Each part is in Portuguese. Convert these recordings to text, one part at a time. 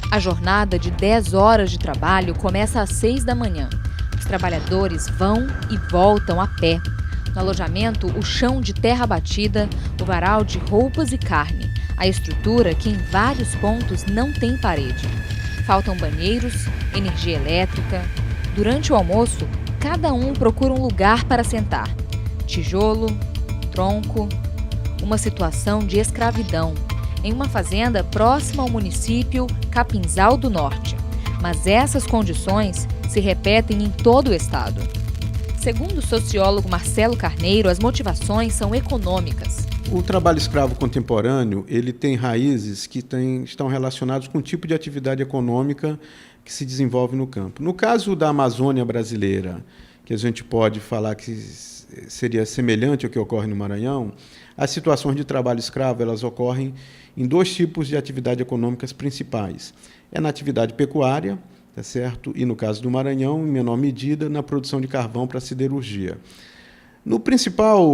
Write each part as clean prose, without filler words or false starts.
A jornada de 10 horas de trabalho começa às 6 da manhã. Os trabalhadores vão e voltam a pé. No alojamento, o chão de terra batida, o varal de roupas e carne. A estrutura que em vários pontos não tem parede. Faltam banheiros, energia elétrica. Durante o almoço, cada um procura um lugar para sentar. Tijolo, tronco, uma situação de escravidão, em uma fazenda próxima ao município Capinzal do Norte. Mas essas condições se repetem em todo o estado. Segundo o sociólogo Marcelo Carneiro, as motivações são econômicas. O trabalho escravo contemporâneo, ele tem raízes que estão relacionadas com o tipo de atividade econômica que se desenvolve no campo. No caso da Amazônia brasileira, que a gente pode falar que seria semelhante ao que ocorre no Maranhão, as situações de trabalho escravo elas ocorrem em dois tipos de atividade econômicas principais. É na atividade pecuária, tá certo? E, no caso do Maranhão, em menor medida, na produção de carvão para a siderurgia. No principal,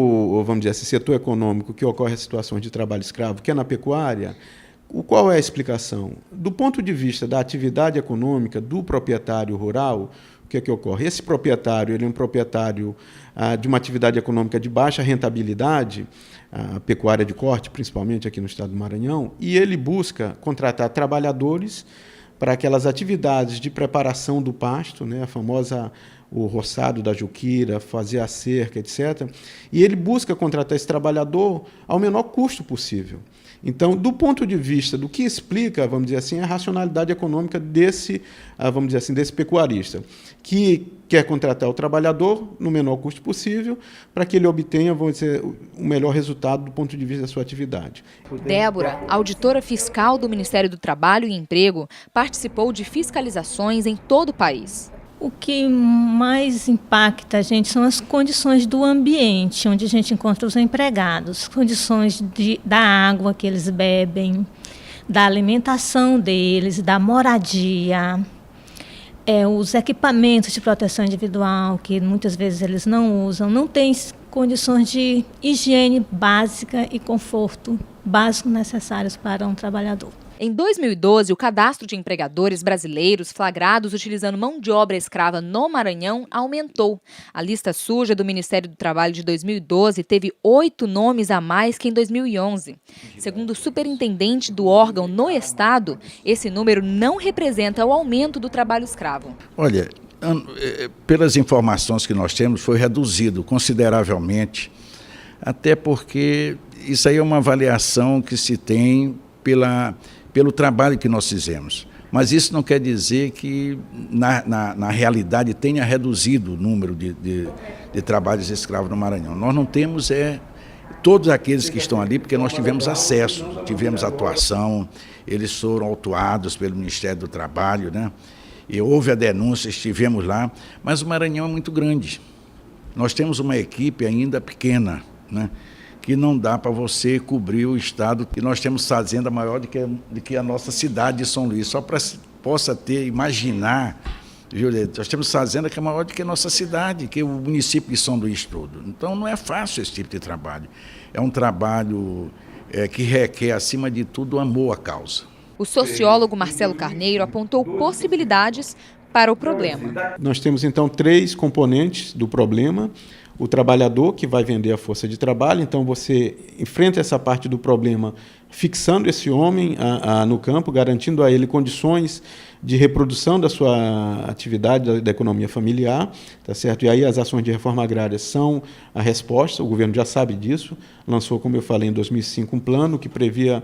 vamos dizer assim, setor econômico que ocorre as situações de trabalho escravo, que é na pecuária, qual é a explicação? Do ponto de vista da atividade econômica do proprietário rural, o que é que ocorre? Esse proprietário ele é um proprietário de uma atividade econômica de baixa rentabilidade, a pecuária de corte, principalmente aqui no estado do Maranhão, e ele busca contratar trabalhadores para aquelas atividades de preparação do pasto, né, a famosa o roçado da juquira, fazer a cerca, etc. E ele busca contratar esse trabalhador ao menor custo possível. Então, do ponto de vista do que explica, vamos dizer assim, a racionalidade econômica desse, vamos dizer assim, desse pecuarista, que quer contratar o trabalhador no menor custo possível para que ele obtenha, vamos dizer, o melhor resultado do ponto de vista da sua atividade. Débora, auditora fiscal do Ministério do Trabalho e Emprego, participou de fiscalizações em todo o país. O que mais impacta a gente são as condições do ambiente, onde a gente encontra os empregados, condições da água que eles bebem, da alimentação deles, da moradia, os equipamentos de proteção individual, que muitas vezes eles não usam, não têm condições de higiene básica e conforto básico necessários para um trabalhador. Em 2012, o cadastro de empregadores brasileiros flagrados utilizando mão de obra escrava no Maranhão aumentou. A lista suja do Ministério do Trabalho de 2012 teve 8 nomes a mais que em 2011. Segundo o superintendente do órgão no estado, esse número não representa o aumento do trabalho escravo. Olha, pelas informações que nós temos, foi reduzido consideravelmente, até porque isso aí é uma avaliação que se tem pelo trabalho que nós fizemos. Mas isso não quer dizer que, na realidade, tenha reduzido o número de trabalhos escravos no Maranhão. Nós não temos todos aqueles que estão ali, porque nós tivemos acesso, tivemos atuação, eles foram autuados pelo Ministério do Trabalho, né? E houve a denúncia, estivemos lá, mas o Maranhão é muito grande. Nós temos uma equipe ainda pequena, né? Que não dá para você cobrir o estado, que nós temos fazenda maior do que a nossa cidade de São Luís. Só para possa imaginar, Julieta, nós temos fazenda que é maior do que a nossa cidade, que é o município de São Luís todo. Então não é fácil esse tipo de trabalho. É um trabalho que requer, acima de tudo, amor à causa. O sociólogo Marcelo Carneiro apontou possibilidades para o problema. Nós temos, então, 3 componentes do problema. O trabalhador que vai vender a força de trabalho, então você enfrenta essa parte do problema fixando esse homem no campo, garantindo a ele condições de reprodução da sua atividade, da economia familiar, tá certo? E aí as ações de reforma agrária são a resposta, o governo já sabe disso, lançou, como eu falei, em 2005, um plano que previa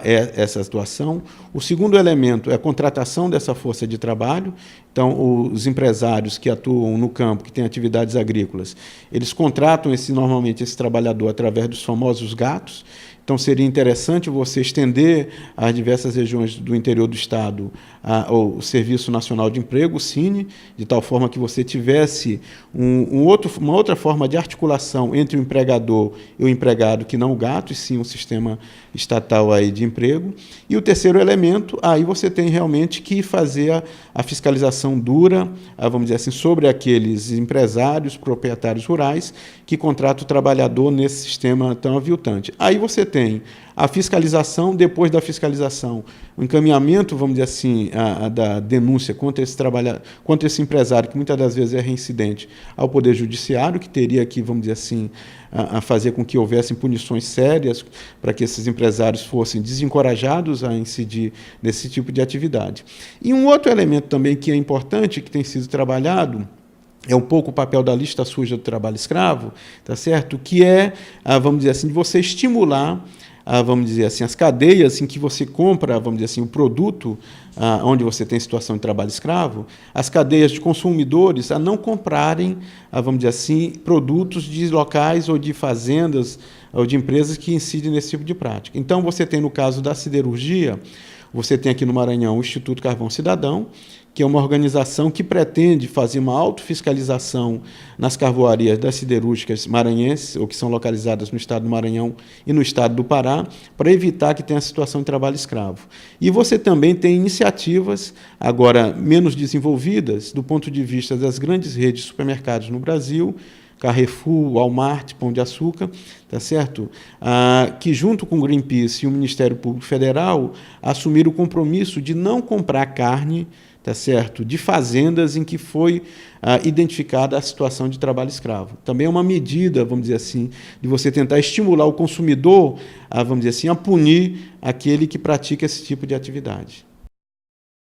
essa situação. O segundo elemento é a contratação dessa força de trabalho, então os empresários que atuam no campo, que têm atividades agrícolas, eles contratam normalmente esse trabalhador através dos famosos gatos. Então, seria interessante você estender às diversas regiões do interior do Estado o Serviço Nacional de Emprego, o SINE, de tal forma que você tivesse uma outra forma de articulação entre o empregador e o empregado, que não o gato, e sim um sistema estatal aí de emprego. E o terceiro elemento, aí você tem realmente que fazer a fiscalização dura, vamos dizer assim, sobre aqueles empresários, proprietários rurais, que contratam o trabalhador nesse sistema tão aviltante. Aí você tem a fiscalização, depois da fiscalização, o encaminhamento, vamos dizer assim, da denúncia contra esse empresário, que muitas das vezes é reincidente, ao Poder Judiciário, que teria que, vamos dizer assim, a fazer com que houvessem punições sérias para que esses empresários fossem desencorajados a incidir nesse tipo de atividade. E um outro elemento também que é importante, que tem sido trabalhado, é um pouco o papel da lista suja do trabalho escravo, tá certo? Que é, vamos dizer assim, de você estimular, vamos dizer assim, as cadeias em que você compra, vamos dizer assim, o produto onde você tem situação de trabalho escravo, as cadeias de consumidores a não comprarem, vamos dizer assim, produtos de locais ou de fazendas ou de empresas que incidem nesse tipo de prática. Então, você tem, no caso da siderurgia, você tem aqui no Maranhão o Instituto Carvão Cidadão, que é uma organização que pretende fazer uma autofiscalização nas carvoarias das siderúrgicas maranhenses, ou que são localizadas no estado do Maranhão e no estado do Pará, para evitar que tenha a situação de trabalho escravo. E você também tem iniciativas, agora menos desenvolvidas, do ponto de vista das grandes redes de supermercados no Brasil, Carrefour, Walmart, Pão de Açúcar, tá certo? Que junto com o Greenpeace e o Ministério Público Federal assumiram o compromisso de não comprar carne, tá certo, de fazendas em que foi identificada a situação de trabalho escravo. Também é uma medida, vamos dizer assim, de você tentar estimular o consumidor, vamos dizer assim, a punir aquele que pratica esse tipo de atividade.